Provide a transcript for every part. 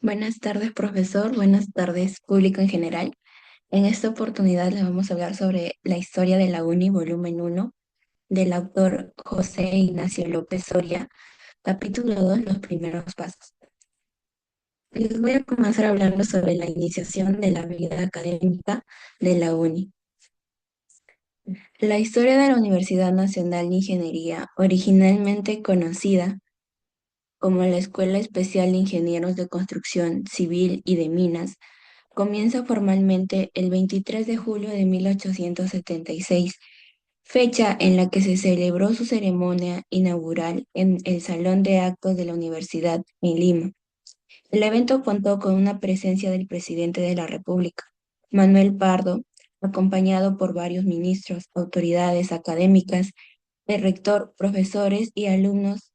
Buenas tardes, profesor. Buenas tardes, público en general. En esta oportunidad les vamos a hablar sobre la historia de la UNI, volumen uno, del autor José Ignacio López Soria, capítulo 2, los primeros pasos. Les voy a comenzar hablando sobre la iniciación de la vida académica de la UNI. La historia de la Universidad Nacional de Ingeniería, originalmente conocida como la Escuela Especial de Ingenieros de Construcción Civil y de Minas, comienza formalmente el 23 de julio de 1876, fecha en la que se celebró su ceremonia inaugural en el Salón de Actos de la Universidad en Lima. El evento contó con una presencia del presidente de la República, Manuel Pardo, acompañado por varios ministros, autoridades académicas, el rector, profesores y alumnos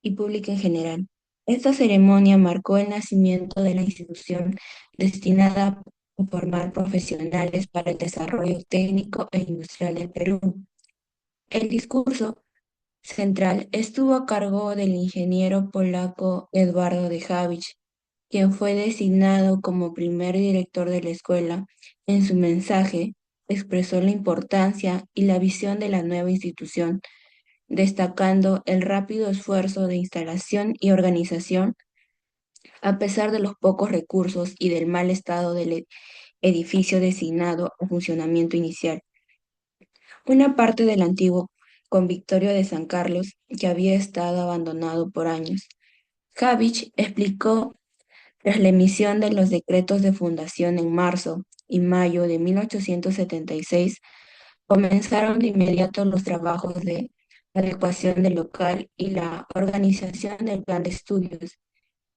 y público en general. Esta ceremonia marcó el nacimiento de la institución destinada a formar profesionales para el desarrollo técnico e industrial del Perú. El discurso central estuvo a cargo del ingeniero polaco Eduardo de Habich, quien fue designado como primer director de la escuela. En su mensaje expresó la importancia y la visión de la nueva institución, destacando el rápido esfuerzo de instalación y organización a pesar de los pocos recursos y del mal estado del edificio designado a funcionamiento inicial. Una parte del antiguo convictorio de San Carlos, que había estado abandonado por años. Habich explicó: tras la emisión de los decretos de fundación en marzo y mayo de 1876, comenzaron de inmediato los trabajos de adecuación del local y la organización del plan de estudios.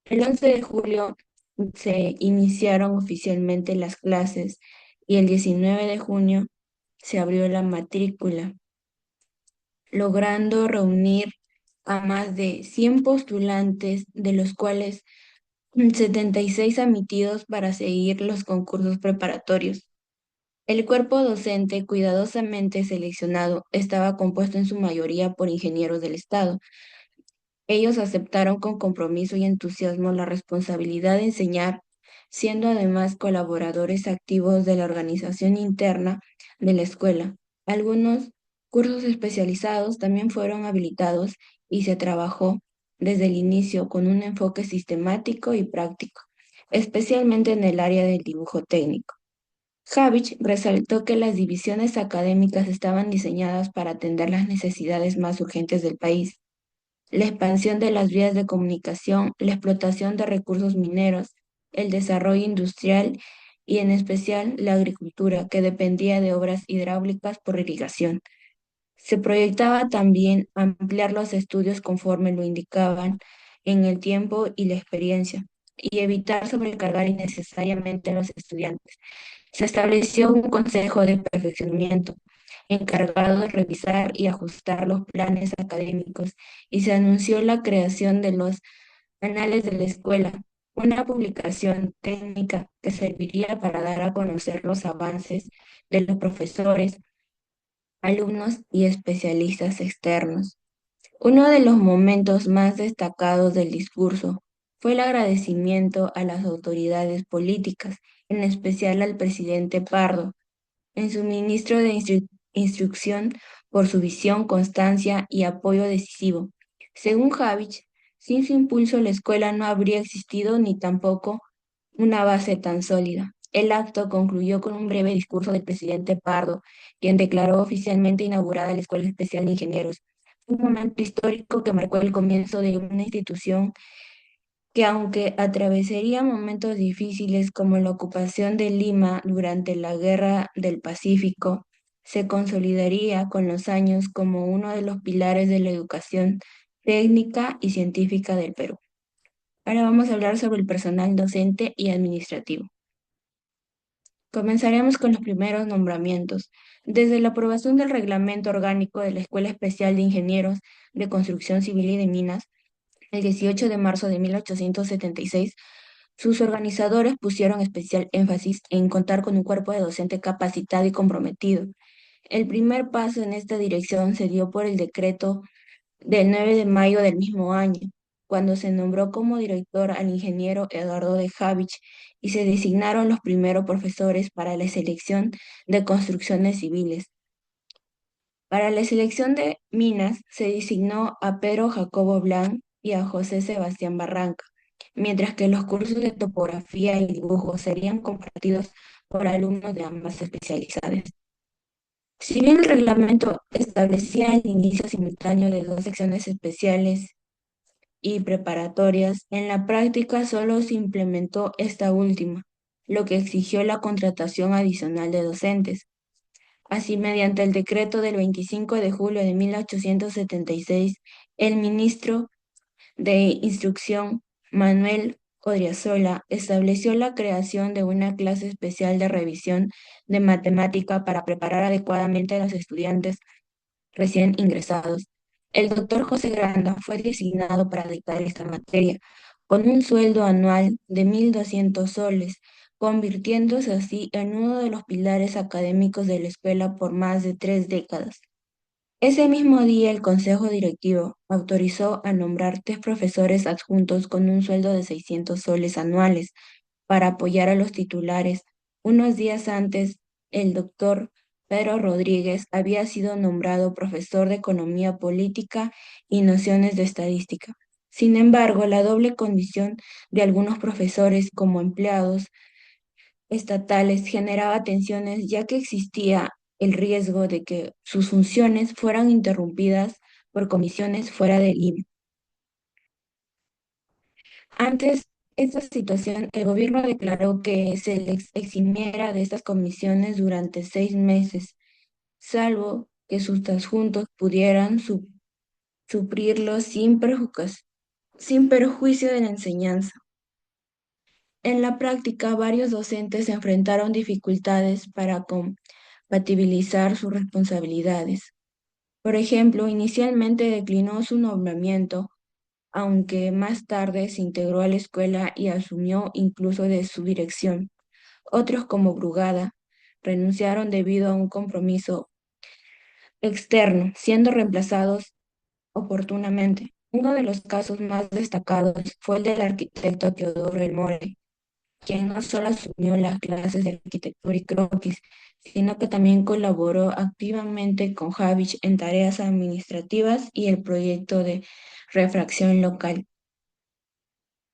El 11 de julio se iniciaron oficialmente las clases y el 19 de junio se abrió la matrícula, logrando reunir a más de 100 postulantes, de los cuales 76 admitidos para seguir los concursos preparatorios. El cuerpo docente cuidadosamente seleccionado estaba compuesto en su mayoría por ingenieros del Estado. Ellos aceptaron con compromiso y entusiasmo la responsabilidad de enseñar, siendo además colaboradores activos de la organización interna de la escuela. Algunos cursos especializados también fueron habilitados y se trabajó desde el inicio con un enfoque sistemático y práctico, especialmente en el área del dibujo técnico. Habich resaltó que las divisiones académicas estaban diseñadas para atender las necesidades más urgentes del país: la expansión de las vías de comunicación, la explotación de recursos mineros, el desarrollo industrial y en especial la agricultura, que dependía de obras hidráulicas por irrigación. Se proyectaba también ampliar los estudios conforme lo indicaban en el tiempo y la experiencia, y evitar sobrecargar innecesariamente a los estudiantes. Se estableció un consejo de perfeccionamiento encargado de revisar y ajustar los planes académicos, y se anunció la creación de los Anales de la Escuela, una publicación técnica que serviría para dar a conocer los avances de los profesores, alumnos y especialistas externos. Uno de los momentos más destacados del discurso fue el agradecimiento a las autoridades políticas, en especial al presidente Pardo, en su ministro de Instrucción, por su visión, constancia y apoyo decisivo. Según Habich, sin su impulso la escuela no habría existido ni tampoco una base tan sólida. El acto concluyó con un breve discurso del presidente Pardo, quien declaró oficialmente inaugurada la Escuela Especial de Ingenieros, un momento histórico que marcó el comienzo de una institución que, aunque atravesaría momentos difíciles como la ocupación de Lima durante la Guerra del Pacífico, se consolidaría con los años como uno de los pilares de la educación técnica y científica del Perú. Ahora vamos a hablar sobre el personal docente y administrativo. Comenzaremos con los primeros nombramientos. Desde la aprobación del Reglamento Orgánico de la Escuela Especial de Ingenieros de Construcción Civil y de Minas, el 18 de marzo de 1876, sus organizadores pusieron especial énfasis en contar con un cuerpo de docente capacitado y comprometido. El primer paso en esta dirección se dio por el decreto del 9 de mayo del mismo año, cuando se nombró como director al ingeniero Eduardo de Javich y se designaron los primeros profesores para la selección de construcciones civiles. Para la selección de minas se designó a Pedro Jacobo Blanc y a José Sebastián Barranca, mientras que los cursos de topografía y dibujo serían compartidos por alumnos de ambas especialidades. Si bien el reglamento establecía el inicio simultáneo de dos secciones especiales y preparatorias, en la práctica solo se implementó esta última, lo que exigió la contratación adicional de docentes. Así, mediante el decreto del 25 de julio de 1876, el ministro de Instrucción, Manuel Odriozola, estableció la creación de una clase especial de revisión de matemática para preparar adecuadamente a los estudiantes recién ingresados. El doctor José Granda fue designado para dictar esta materia, con un sueldo anual de 1.200 soles, convirtiéndose así en uno de los pilares académicos de la escuela por más de 3 décadas. Ese mismo día, el Consejo Directivo autorizó a nombrar 3 profesores adjuntos con un sueldo de 600 soles anuales para apoyar a los titulares. Unos días antes, el doctor Pedro Rodríguez había sido nombrado profesor de Economía Política y Nociones de Estadística. Sin embargo, la doble condición de algunos profesores como empleados estatales generaba tensiones, ya que existía el riesgo de que sus funciones fueran interrumpidas por comisiones fuera del IMSS. Antes esta situación, el gobierno declaró que se les eximiera de estas comisiones durante 6 meses, salvo que sus adjuntos pudieran suplirlos sin perjuicio de la enseñanza. En la práctica, varios docentes enfrentaron dificultades para compatibilizar sus responsabilidades. Por ejemplo, inicialmente declinó su nombramiento, aunque más tarde se integró a la escuela y asumió incluso de su dirección. Otros, como Brugada, renunciaron debido a un compromiso externo, siendo reemplazados oportunamente. Uno de los casos más destacados fue el del arquitecto Teodoro El More, quien no solo asumió las clases de arquitectura y croquis, sino que también colaboró activamente con Javich en tareas administrativas y el proyecto de refracción local.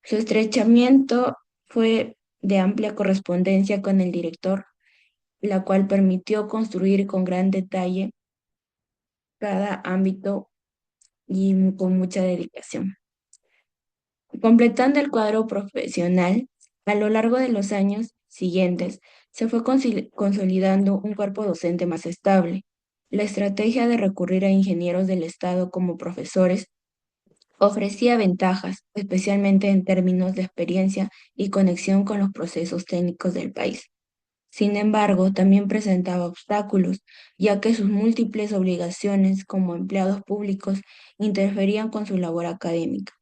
Su estrechamiento fue de amplia correspondencia con el director, la cual permitió construir con gran detalle cada ámbito y con mucha dedicación. Completando el cuadro profesional, a lo largo de los años siguientes se fue consolidando un cuerpo docente más estable. La estrategia de recurrir a ingenieros del Estado como profesores ofrecía ventajas, especialmente en términos de experiencia y conexión con los procesos técnicos del país. Sin embargo, también presentaba obstáculos, ya que sus múltiples obligaciones como empleados públicos interferían con su labor académica.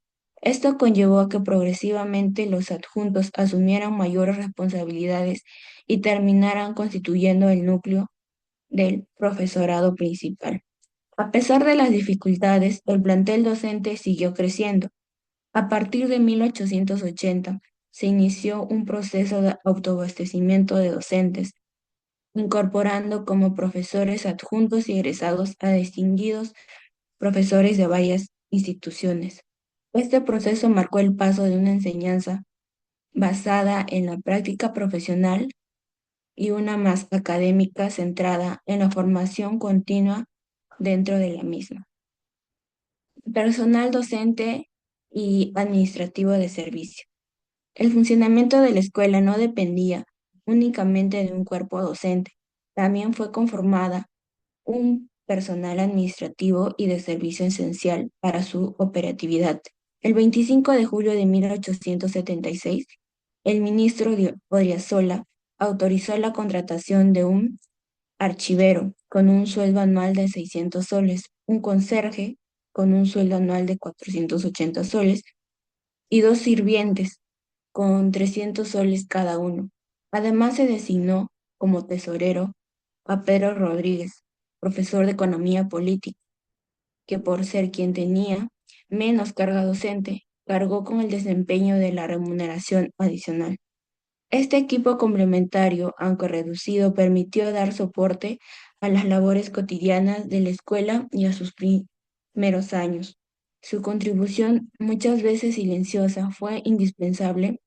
Esto conllevó a que progresivamente los adjuntos asumieran mayores responsabilidades y terminaran constituyendo el núcleo del profesorado principal. A pesar de las dificultades, el plantel docente siguió creciendo. A partir de 1880 se inició un proceso de autoabastecimiento de docentes, incorporando como profesores adjuntos y egresados a distinguidos profesores de varias instituciones. Este proceso marcó el paso de una enseñanza basada en la práctica profesional y una más académica centrada en la formación continua dentro de la misma. Personal docente y administrativo de servicio. El funcionamiento de la escuela no dependía únicamente de un cuerpo docente, también fue conformada un personal administrativo y de servicio esencial para su operatividad. El 25 de julio de 1876, el ministro Odriozola autorizó la contratación de un archivero con un sueldo anual de 600 soles, un conserje con un sueldo anual de 480 soles y 2 sirvientes con 300 soles cada uno. Además, se designó como tesorero a Pedro Rodríguez, profesor de Economía Política, que por ser quien tenía menos carga docente, cargó con el desempeño de la remuneración adicional. Este equipo complementario, aunque reducido, permitió dar soporte a las labores cotidianas de la escuela y a sus primeros años. Su contribución, muchas veces silenciosa, fue indispensable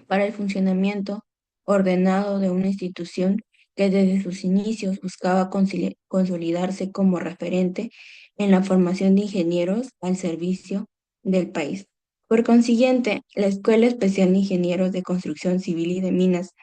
para el funcionamiento ordenado de una institución que desde sus inicios buscaba consolidarse como referente en la formación de ingenieros al servicio del país. Por consiguiente, la Escuela Especial de Ingenieros de Construcción Civil y de Minas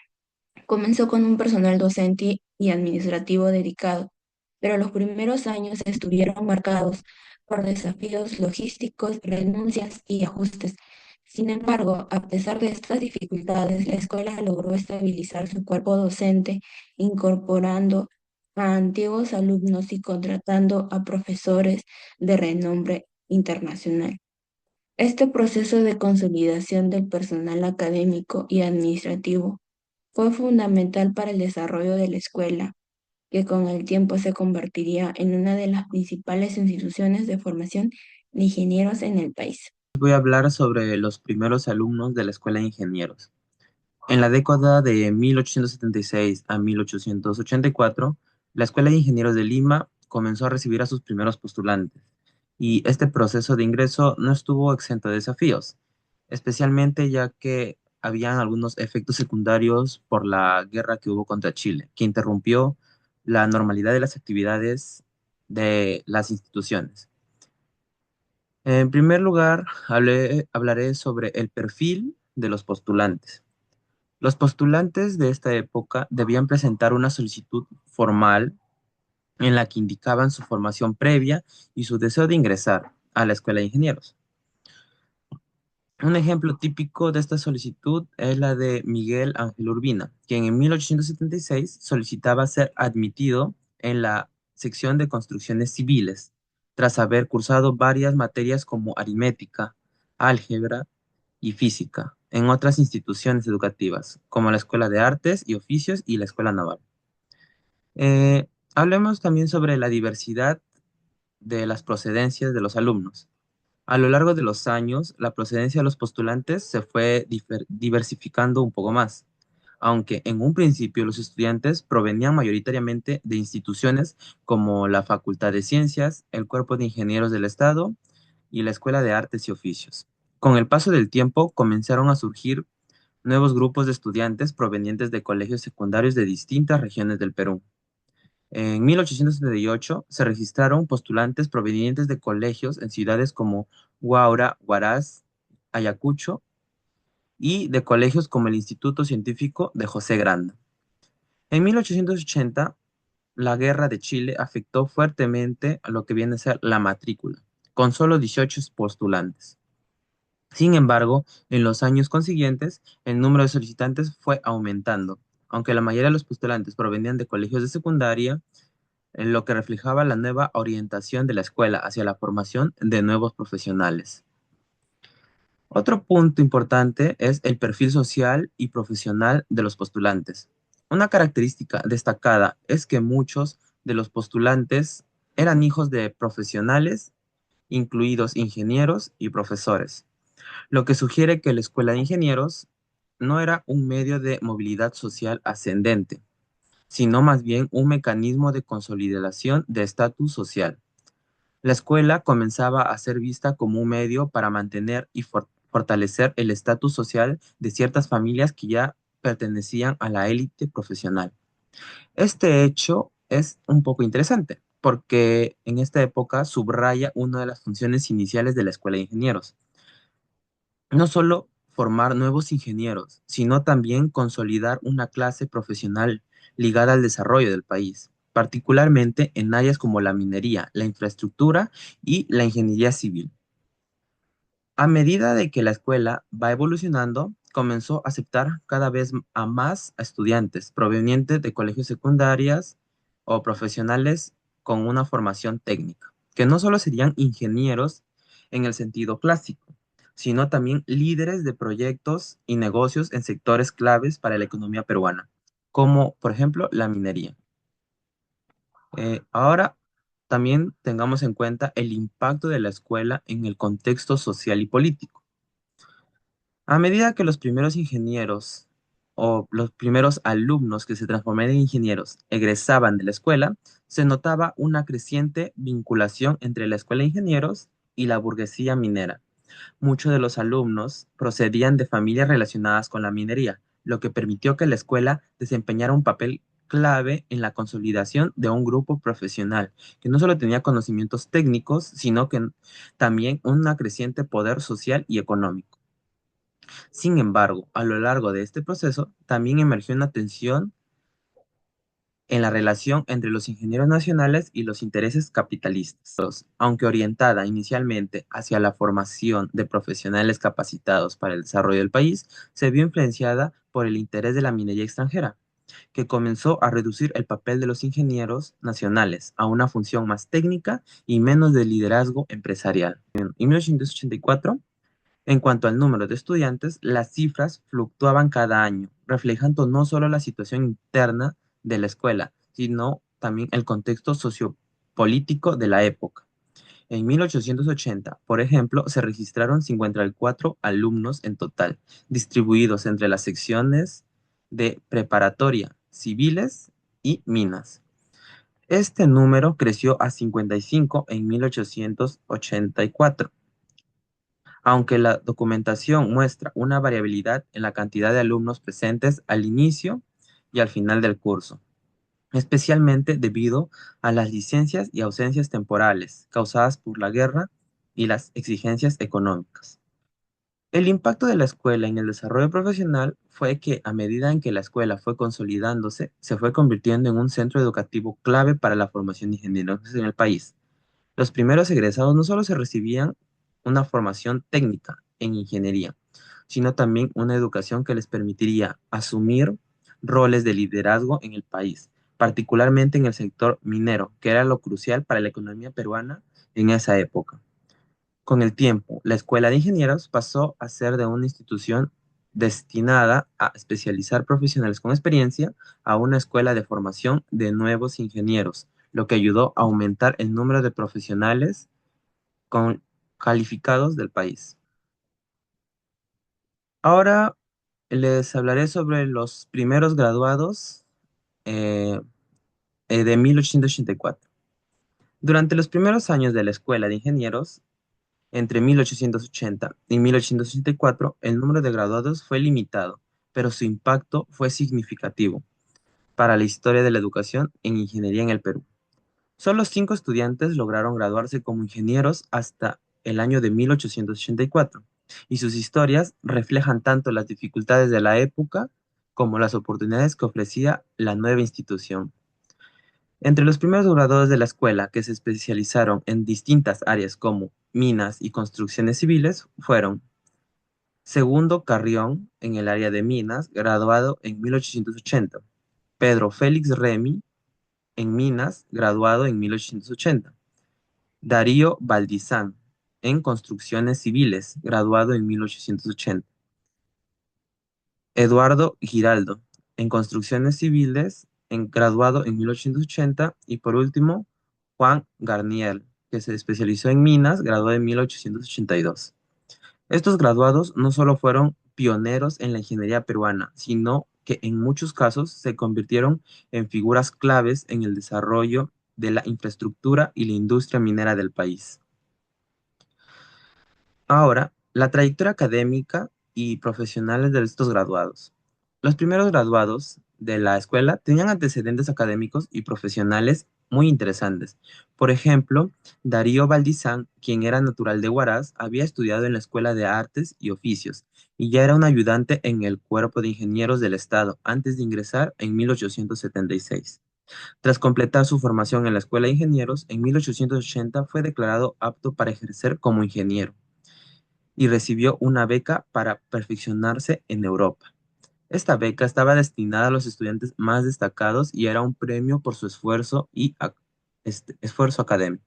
comenzó con un personal docente y administrativo dedicado, pero los primeros años estuvieron marcados por desafíos logísticos, renuncias y ajustes. Sin embargo, a pesar de estas dificultades, la escuela logró estabilizar su cuerpo docente, incorporando a antiguos alumnos y contratando a profesores de renombre internacional. Este proceso de consolidación del personal académico y administrativo fue fundamental para el desarrollo de la escuela, que con el tiempo se convertiría en una de las principales instituciones de formación de ingenieros en el país. Voy a hablar sobre los primeros alumnos de la Escuela de Ingenieros. En la década de 1876 a 1884, la Escuela de Ingenieros de Lima comenzó a recibir a sus primeros postulantes, y este proceso de ingreso no estuvo exento de desafíos, especialmente ya que habían algunos efectos secundarios por la guerra que hubo contra Chile, que interrumpió la normalidad de las actividades de las instituciones. En primer lugar, hablaré sobre el perfil de los postulantes. Los postulantes de esta época debían presentar una solicitud formal en la que indicaban su formación previa y su deseo de ingresar a la Escuela de Ingenieros. Un ejemplo típico de esta solicitud es la de Miguel Ángel Urbina, quien en 1876 solicitaba ser admitido en la sección de construcciones civiles, tras haber cursado varias materias como aritmética, álgebra y física en otras instituciones educativas, como la Escuela de Artes y Oficios y la Escuela Naval. Hablemos también sobre la diversidad de las procedencias de los alumnos. A lo largo de los años, la procedencia de los postulantes se fue diversificando un poco más, aunque en un principio los estudiantes provenían mayoritariamente de instituciones como la Facultad de Ciencias, el Cuerpo de Ingenieros del Estado y la Escuela de Artes y Oficios. Con el paso del tiempo comenzaron a surgir nuevos grupos de estudiantes provenientes de colegios secundarios de distintas regiones del Perú. En 1878 se registraron postulantes provenientes de colegios en ciudades como Huaura, Huaraz, Ayacucho y de colegios como el Instituto Científico de José Granda. En 1880, la Guerra de Chile afectó fuertemente a lo que viene a ser la matrícula, con solo 18 postulantes. Sin embargo, en los años consiguientes, el número de solicitantes fue aumentando, aunque la mayoría de los postulantes provenían de colegios de secundaria, en lo que reflejaba la nueva orientación de la escuela hacia la formación de nuevos profesionales. Otro punto importante es el perfil social y profesional de los postulantes. Una característica destacada es que muchos de los postulantes eran hijos de profesionales, incluidos ingenieros y profesores, lo que sugiere que la escuela de ingenieros no era un medio de movilidad social ascendente, sino más bien un mecanismo de consolidación de estatus social. La escuela comenzaba a ser vista como un medio para mantener y fortalecer el estatus social de ciertas familias que ya pertenecían a la élite profesional. Este hecho es un poco interesante porque en esta época subraya una de las funciones iniciales de la Escuela de Ingenieros. No solo formar nuevos ingenieros, sino también consolidar una clase profesional ligada al desarrollo del país, particularmente en áreas como la minería, la infraestructura y la ingeniería civil. A medida de que la escuela va evolucionando, comenzó a aceptar cada vez a más estudiantes provenientes de colegios secundarias o profesionales con una formación técnica, que no solo serían ingenieros en el sentido clásico, sino también líderes de proyectos y negocios en sectores claves para la economía peruana, como por ejemplo la minería. Ahora también tengamos en cuenta el impacto de la escuela en el contexto social y político. A medida que los primeros ingenieros o los primeros alumnos que se transformaron en ingenieros egresaban de la escuela, se notaba una creciente vinculación entre la escuela de ingenieros y la burguesía minera. Muchos de los alumnos procedían de familias relacionadas con la minería, lo que permitió que la escuela desempeñara un papel clave en la consolidación de un grupo profesional, que no solo tenía conocimientos técnicos, sino que también un creciente poder social y económico. Sin embargo, a lo largo de este proceso también emergió una tensión en la relación entre los ingenieros nacionales y los intereses capitalistas. Aunque orientada inicialmente hacia la formación de profesionales capacitados para el desarrollo del país, se vio influenciada por el interés de la minería extranjera, que comenzó a reducir el papel de los ingenieros nacionales a una función más técnica y menos de liderazgo empresarial. En 1884, en cuanto al número de estudiantes, las cifras fluctuaban cada año, reflejando no solo la situación interna de la escuela, sino también el contexto sociopolítico de la época. En 1880, por ejemplo, se registraron 54 alumnos en total, distribuidos entre las secciones de preparatoria, civiles y minas. Este número creció a 55 en 1884, aunque la documentación muestra una variabilidad en la cantidad de alumnos presentes al inicio y al final del curso, especialmente debido a las licencias y ausencias temporales causadas por la guerra y las exigencias económicas. El impacto de la escuela en el desarrollo profesional fue que a medida en que la escuela fue consolidándose, se fue convirtiendo en un centro educativo clave para la formación de ingenieros en el país. Los primeros egresados no solo se recibían una formación técnica en ingeniería, sino también una educación que les permitiría asumir roles de liderazgo en el país, particularmente en el sector minero, que era lo crucial para la economía peruana en esa época. Con el tiempo, la Escuela de Ingenieros pasó a ser de una institución destinada a especializar profesionales con experiencia a una escuela de formación de nuevos ingenieros, lo que ayudó a aumentar el número de profesionales con calificados del país. Ahora les hablaré sobre los primeros graduados eh, de 1884. Durante los primeros años de la Escuela de Ingenieros, entre 1880 y 1884, el número de graduados fue limitado, pero su impacto fue significativo para la historia de la educación en ingeniería en el Perú. Solo 5 estudiantes lograron graduarse como ingenieros hasta el año de 1884, y sus historias reflejan tanto las dificultades de la época como las oportunidades que ofrecía la nueva institución. Entre los primeros graduados de la escuela que se especializaron en distintas áreas como minas y construcciones civiles fueron Segundo Carrión en el área de minas, graduado en 1880; Pedro Félix Remy en minas, graduado en 1880; Darío Valdizán en construcciones civiles, graduado en 1880; Eduardo Giraldo en construcciones civiles, graduado en 1880; y por último, Juan Garnier, que se especializó en minas, graduado en 1882. Estos graduados no solo fueron pioneros en la ingeniería peruana, sino que en muchos casos se convirtieron en figuras claves en el desarrollo de la infraestructura y la industria minera del país. Ahora, la trayectoria académica y profesional de estos graduados. Los primeros graduados de la escuela tenían antecedentes académicos y profesionales muy interesantes. Por ejemplo, Darío Valdizán, quien era natural de Huaraz, había estudiado en la Escuela de Artes y Oficios y ya era un ayudante en el Cuerpo de Ingenieros del Estado antes de ingresar en 1876. Tras completar su formación en la Escuela de Ingenieros, en 1880 fue declarado apto para ejercer como ingeniero y recibió una beca para perfeccionarse en Europa. Esta beca estaba destinada a los estudiantes más destacados y era un premio por su esfuerzo esfuerzo académico.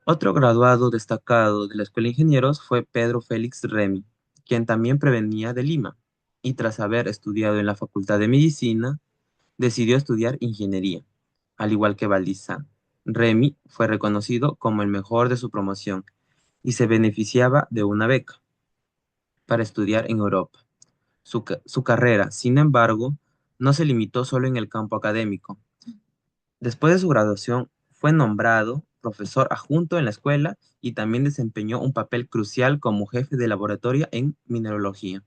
Otro graduado destacado de la Escuela de Ingenieros fue Pedro Félix Remy, quien también provenía de Lima, y tras haber estudiado en la Facultad de Medicina, decidió estudiar ingeniería, al igual que Valdizán. Remy fue reconocido como el mejor de su promoción y se beneficiaba de una beca. para estudiar en Europa. Su carrera, sin embargo, no se limitó solo en el campo académico. Después de su graduación, fue nombrado profesor adjunto en la escuela y también desempeñó un papel crucial como jefe de laboratorio en mineralogía.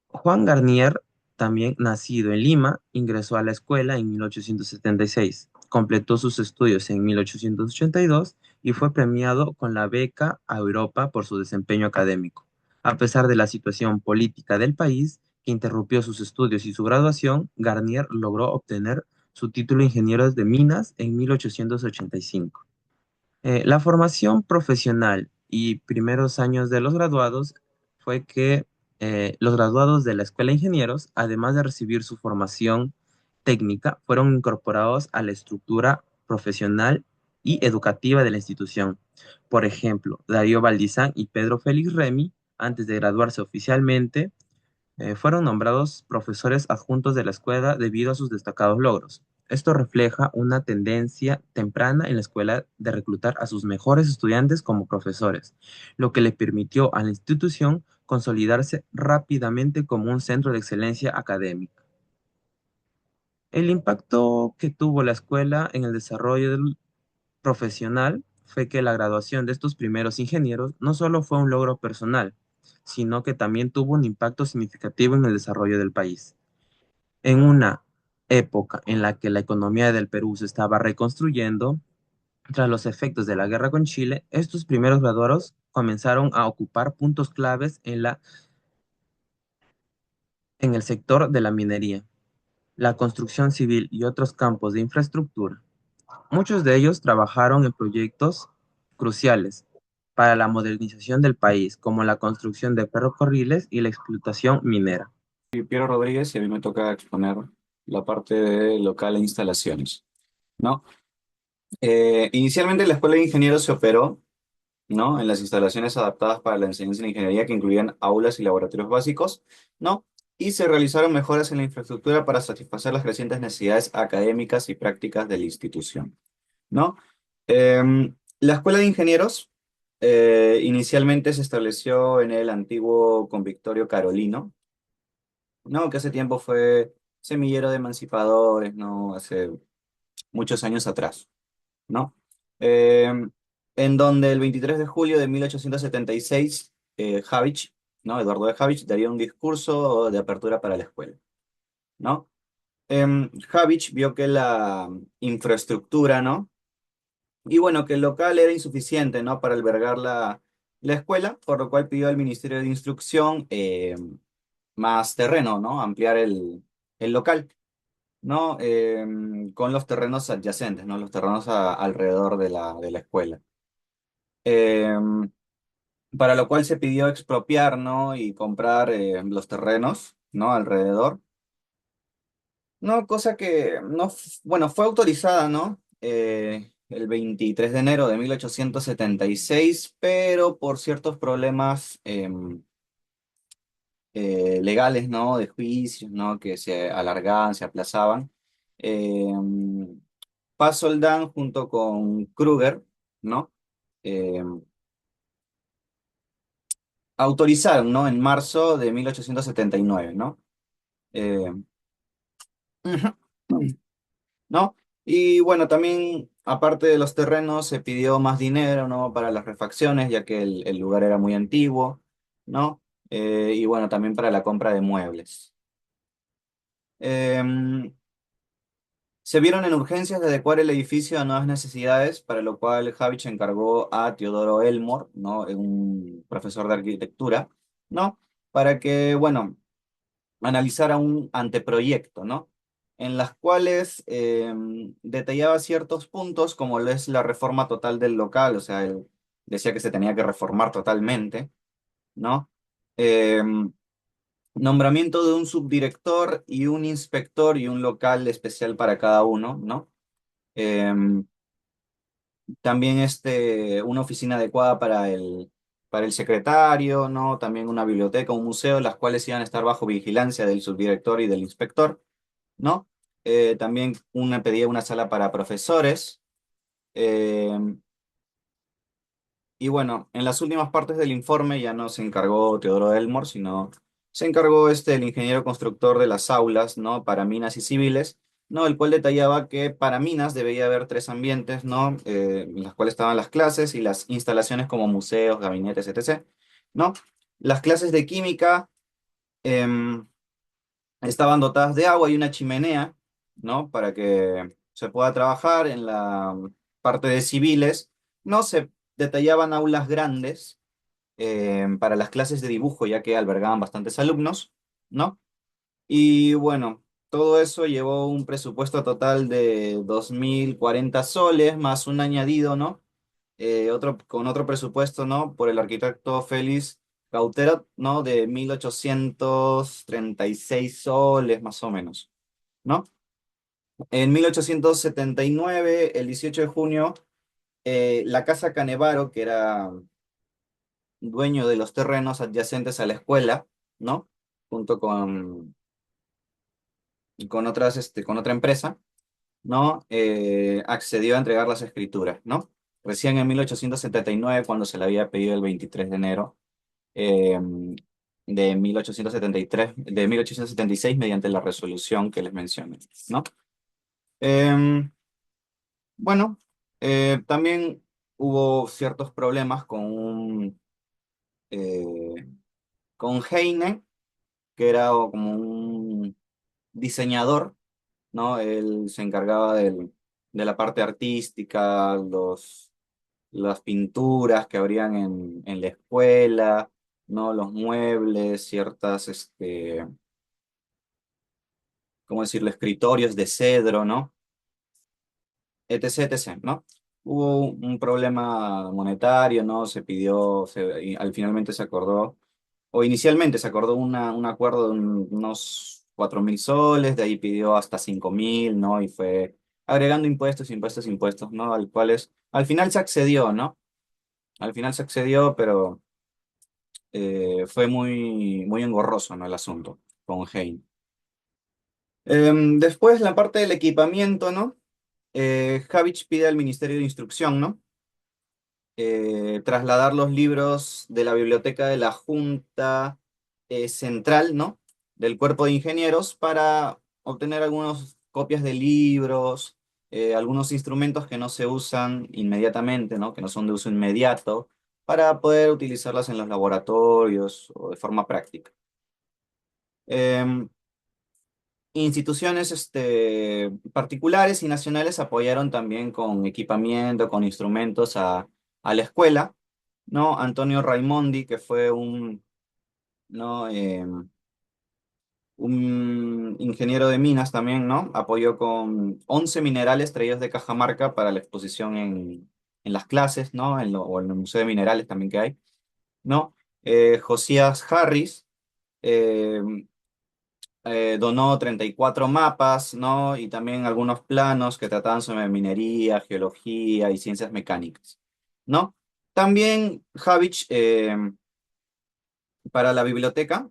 Juan Garnier, también nacido en Lima, ingresó a la escuela en 1876, completó sus estudios en 1882 y fue premiado con la beca a Europa por su desempeño académico. A pesar de la situación política del país, que interrumpió sus estudios y su graduación, Garnier logró obtener su título de ingeniero de minas en 1885. La formación profesional y primeros años de los graduados fue que los graduados de la Escuela de Ingenieros, además de recibir su formación técnica, fueron incorporados a la estructura profesional y educativa de la institución. Por ejemplo, Darío Valdizán y Pedro Félix Remy, antes de graduarse oficialmente, fueron nombrados profesores adjuntos de la escuela debido a sus destacados logros. Esto refleja una tendencia temprana en la escuela de reclutar a sus mejores estudiantes como profesores, lo que le permitió a la institución consolidarse rápidamente como un centro de excelencia académica. El impacto que tuvo la escuela en el desarrollo del profesional fue que la graduación de estos primeros ingenieros no solo fue un logro personal, sino que también tuvo un impacto significativo en el desarrollo del país. En una época en la que la economía del Perú se estaba reconstruyendo, tras los efectos de la guerra con Chile, estos primeros graduados comenzaron a ocupar puntos claves en el sector de la minería, la construcción civil y otros campos de infraestructura. Muchos de ellos trabajaron en proyectos cruciales para la modernización del país, como la construcción de ferrocarriles y la explotación minera. Soy Piero Rodríguez y a mí me toca exponer la parte de local e instalaciones, ¿no? Inicialmente la Escuela de Ingenieros se operó, ¿no? En las instalaciones adaptadas para la enseñanza de ingeniería que incluían aulas y laboratorios básicos, ¿no? Y se realizaron mejoras en la infraestructura para satisfacer las crecientes necesidades académicas y prácticas de la institución, ¿no? La Escuela de Ingenieros inicialmente se estableció en el antiguo convictorio carolino, ¿no? Que hace tiempo fue semillero de emancipadores, ¿no? Hace muchos años atrás, ¿no? Eh, en donde el 23 de julio de 1876, Habich, ¿no? Eduardo de Habich daría un discurso de apertura para la escuela, ¿no? Habich vio que la infraestructura, ¿no? Y bueno, que el local era insuficiente, ¿no? Para albergar la escuela, por lo cual pidió al Ministerio de Instrucción más terreno, ¿no? Ampliar el local. ¿No? Con los terrenos adyacentes, ¿no? Los terrenos alrededor de la escuela. Em, para lo cual se pidió expropiar, ¿no? Y comprar los terrenos, ¿no? Alrededor. No, cosa que no, bueno, fue autorizada, ¿no? El 23 de enero de 1876, pero por ciertos problemas legales, ¿no? De juicios, ¿no? Que se alargaban, se aplazaban. Eh, Paz Soldán junto con Kruger, ¿no? Eh, Autorizaron, ¿no? En marzo de 1879, ¿no? Eh, ujú, ¿No? Y bueno, también, aparte de los terrenos, se pidió más dinero, ¿no? Para las refacciones, ya que el lugar era muy antiguo, ¿no? Y bueno, también para la compra de muebles. Em, Se vieron en urgencias de adecuar el edificio a nuevas necesidades, para lo cual Havich encargó a Teodoro Elmore, ¿no? Un profesor de arquitectura, ¿no? Para que, bueno, analizara un anteproyecto, ¿no? En las cuales detallaba ciertos puntos, como lo es la reforma total del local, o sea, él decía que se tenía que reformar totalmente, ¿no? Em, Nombramiento de un subdirector y un inspector y un local especial para cada uno, ¿no? Em, También una oficina adecuada para el secretario, ¿no? También una biblioteca, un museo, las cuales iban a estar bajo vigilancia del subdirector y del inspector, ¿no? También pedía una sala para profesores, em, Y bueno, en las últimas partes del informe ya no se encargó Teodoro Elmore, sino se encargó el ingeniero constructor de las aulas, ¿no? Para minas y civiles, ¿no? El cual detallaba que para minas debía haber tres ambientes, ¿no? En los cuales estaban las clases y las instalaciones como museos, gabinetes, etc., ¿no? Las clases de química em, estaban dotadas de agua y una chimenea, ¿no? Para que se pueda trabajar en la parte de civiles. No se detallaban aulas grandes para las clases de dibujo, ya que albergaban bastantes alumnos, ¿no? Y bueno, todo eso llevó un presupuesto total de 2040 soles, más un añadido, ¿no? Con otro presupuesto, ¿no? Por el arquitecto Félix Gautero, ¿no? De 1836 soles, más o menos, ¿no? En 1879, el 18 de junio, la Casa Canevaro, que era dueño de los terrenos adyacentes a la escuela, ¿no? Junto con otra empresa, ¿no? Accedió a entregar las escrituras, ¿no? Recién en 1879, cuando se le había pedido el 23 de enero eh, de 1873, de 1876, mediante la resolución que les mencioné, ¿no? Em, bueno, también hubo ciertos problemas eh, con Heine, que era como un diseñador, ¿no? Él se encargaba de la parte artística, las pinturas que habrían en la escuela, ¿no? Los muebles, ciertas, ¿cómo decirlo? Escritorios de cedro, ¿no? Etc, etc, ¿no? Hubo un problema monetario, ¿no? Se pidió, y finalmente se acordó, o inicialmente se acordó un acuerdo de unos 4.000 soles, de ahí pidió hasta 5.000, ¿no? Y fue agregando impuestos, impuestos, impuestos, ¿no? Al final se accedió, ¿no? Al final se accedió, pero fue muy, muy engorroso, ¿no? El asunto con Hein. Después, la parte del equipamiento, ¿no? Havich pide al Ministerio de Instrucción, ¿no? Trasladar los libros de la biblioteca de la Junta Central, ¿no? Del Cuerpo de Ingenieros para obtener algunas copias de libros, algunos instrumentos que no se usan inmediatamente, ¿no? Que no son de uso inmediato, para poder utilizarlas en los laboratorios o de forma práctica. Em, Instituciones particulares y nacionales apoyaron también con equipamiento, con instrumentos a la escuela, ¿no? Antonio Raimondi, que fue ¿no? Un ingeniero de minas también, ¿no? Apoyó con 11 minerales traídos de Cajamarca para la exposición en las clases, ¿no? O en el Museo de Minerales también que hay, ¿no? Josías Harris, eh, donó 34 mapas, ¿no? Y también algunos planos que trataban sobre minería, geología y ciencias mecánicas, ¿no? También Havich, para la biblioteca,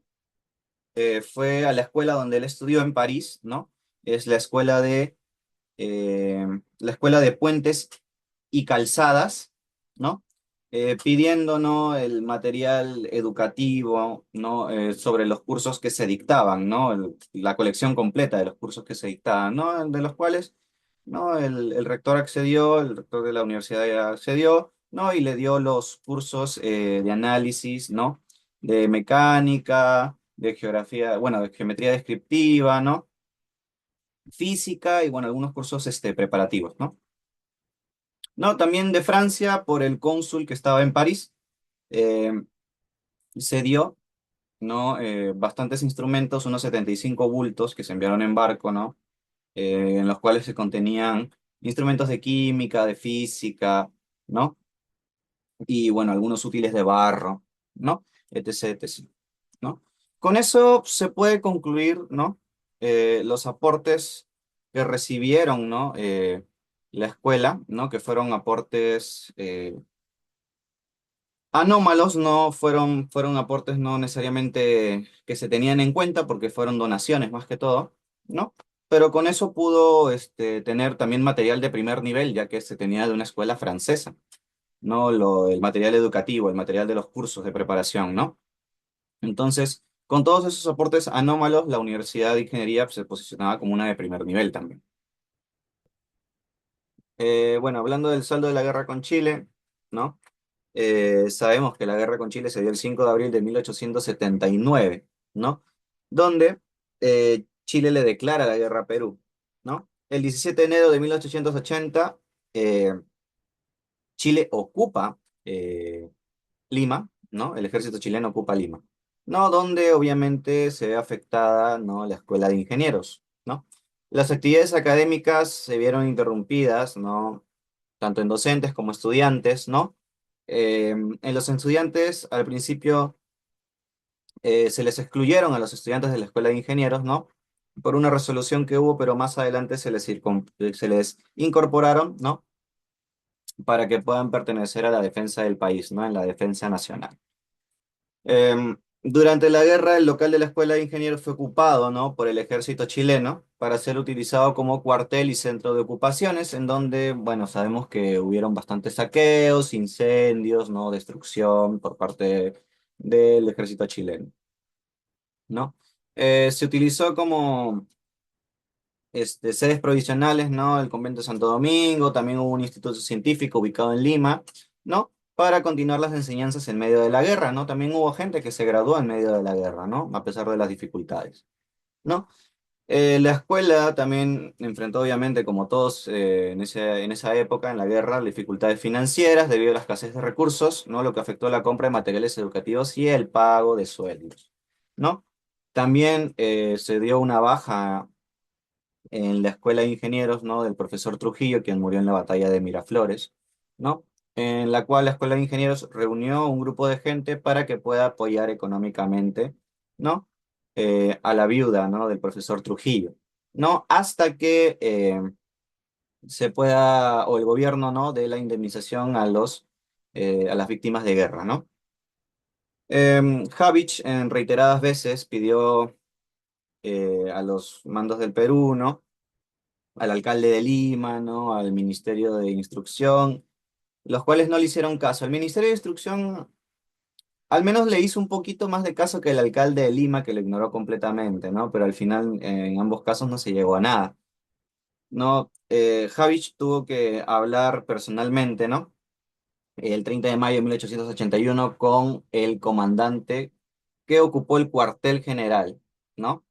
fue a la escuela donde él estudió en París, ¿no? Es eh, la escuela de puentes y calzadas, ¿no? Pidiendo, ¿no? El material educativo, ¿no? Sobre los cursos que se dictaban, ¿no? La colección completa de los cursos que se dictaban, ¿no? De los cuales, ¿no? El rector accedió, el rector de la universidad accedió, ¿no? Y le dio los cursos de análisis, ¿no? De mecánica, de geografía, bueno, de geometría descriptiva, ¿no? Física y, bueno, algunos cursos preparativos, ¿no? No, también de Francia, por el cónsul que estaba en París, eh, se dio, ¿no? Bastantes instrumentos, unos 75 bultos que se enviaron en barco, ¿no? En los cuales se contenían instrumentos de química, de física, ¿no? Y bueno, algunos útiles de barro, ¿no? Etc, etc, ¿no? Con eso se puede concluir, ¿no? Los aportes que recibieron, ¿no? La escuela, ¿no? Que fueron aportes anómalos, no fueron aportes no necesariamente que se tenían en cuenta porque fueron donaciones más que todo, ¿no? Pero con eso pudo tener también material de primer nivel, ya que se tenía de una escuela francesa. ¿no? El material educativo, el material de los cursos de preparación, ¿no? Entonces, con todos esos aportes anómalos, la Universidad de Ingeniería se posicionaba como una de primer nivel también. Bueno, hablando del saldo de la guerra con Chile, ¿no? Sabemos que la guerra con Chile se dio el 5 de abril de 1879, ¿no? Donde Chile le declara la guerra a Perú, ¿no? El 17 de enero de 1880, eh, Chile ocupa Lima, ¿no? El ejército chileno ocupa Lima, ¿no? Donde obviamente se ve afectada, ¿no? La escuela de ingenieros, ¿no? Las actividades académicas se vieron interrumpidas, ¿no? Tanto en docentes como estudiantes, ¿no? En los estudiantes, al principio, se les excluyeron a los estudiantes de la escuela de ingenieros, ¿no? Por una resolución que hubo, pero más adelante se les incorporaron, ¿no? Para que puedan pertenecer a la defensa del país, ¿no? En la defensa nacional. Durante la guerra, el local de la Escuela de Ingenieros fue ocupado, ¿no? Por el ejército chileno para ser utilizado como cuartel y centro de ocupaciones, en donde, bueno, sabemos que hubieron bastantes saqueos, incendios, ¿no? Destrucción por parte del ejército chileno, ¿no? Se utilizó como sedes provisionales, ¿no? El convento de Santo Domingo, también hubo un instituto científico ubicado en Lima, ¿no? Para continuar las enseñanzas en medio de la guerra, ¿no? También hubo gente que se graduó en medio de la guerra, ¿no? A pesar de las dificultades, ¿no? La escuela también enfrentó, obviamente, como todos en esa época, en la guerra, dificultades financieras debido a la escasez de recursos, ¿no? Lo que afectó la compra de materiales educativos y el pago de sueldos, ¿no? También se dio una baja en la Escuela de Ingenieros, ¿no? Del profesor Trujillo, quien murió en la batalla de Miraflores, ¿no? En la cual la Escuela de Ingenieros reunió un grupo de gente para que pueda apoyar económicamente, ¿no? A la viuda, ¿no? Del profesor Trujillo, ¿no? Hasta que se pueda, o el gobierno, ¿no? De la indemnización a las víctimas de guerra, ¿no? Havich en reiteradas veces pidió a los mandos del Perú, ¿no? Al alcalde de Lima, ¿no? Al Ministerio de Instrucción, los cuales no le hicieron caso. El Ministerio de Instrucción al menos le hizo un poquito más de caso que el alcalde de Lima, que lo ignoró completamente, ¿no? Pero al final, en ambos casos no se llegó a nada, ¿no? Havich tuvo que hablar personalmente, ¿no? El 30 de mayo de 1881 con el comandante que ocupó el cuartel general, ¿no?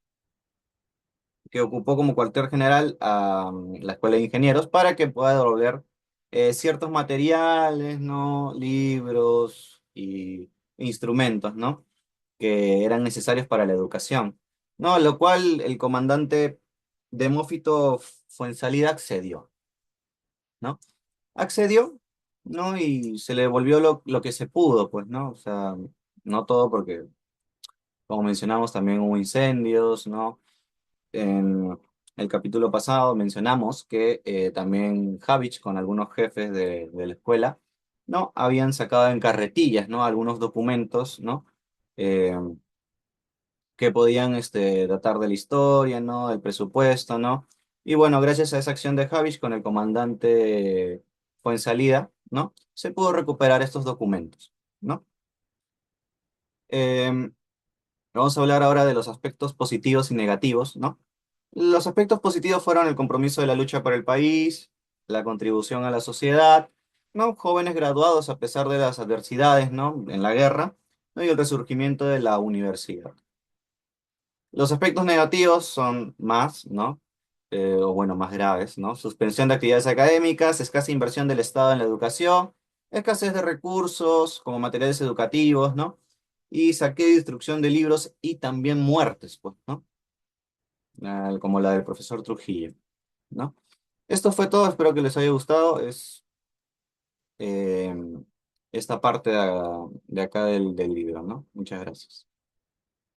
Que ocupó como cuartel general a la Escuela de Ingenieros para que pueda devolver ciertos materiales, ¿no? Libros y instrumentos, ¿no? Que eran necesarios para la educación, ¿no? Lo cual el comandante Demófito Fuensalida accedió, ¿no? Accedió, ¿no? Y se le devolvió lo que se pudo, pues, ¿no? O sea, no todo porque, como mencionamos, también hubo incendios, ¿no? En el capítulo pasado mencionamos que también Havich con algunos jefes de la escuela, ¿no? Habían sacado en carretillas, ¿no? Algunos documentos, ¿no? Eh, que podían datar de la historia, ¿no? Del presupuesto, ¿no? Y bueno, gracias a esa acción de Havich con el comandante Fuensalida, ¿no? Se pudo recuperar estos documentos, ¿no? Em, Vamos a hablar ahora de los aspectos positivos y negativos, ¿no? Los aspectos positivos fueron el compromiso de la lucha por el país, la contribución a la sociedad, ¿no? Jóvenes graduados a pesar de las adversidades, ¿no? En la guerra, ¿no? Y el resurgimiento de la universidad. Los aspectos negativos son más, ¿no? O bueno, más graves, ¿no? Suspensión de actividades académicas, escasa inversión del Estado en la educación, escasez de recursos como materiales educativos, ¿no? Y saqueo y destrucción de libros y también muertes, pues, ¿no? Como la del profesor Trujillo, ¿no? Esto fue todo, espero que les haya gustado. Es eh, esta parte de acá del libro, ¿no? Muchas gracias.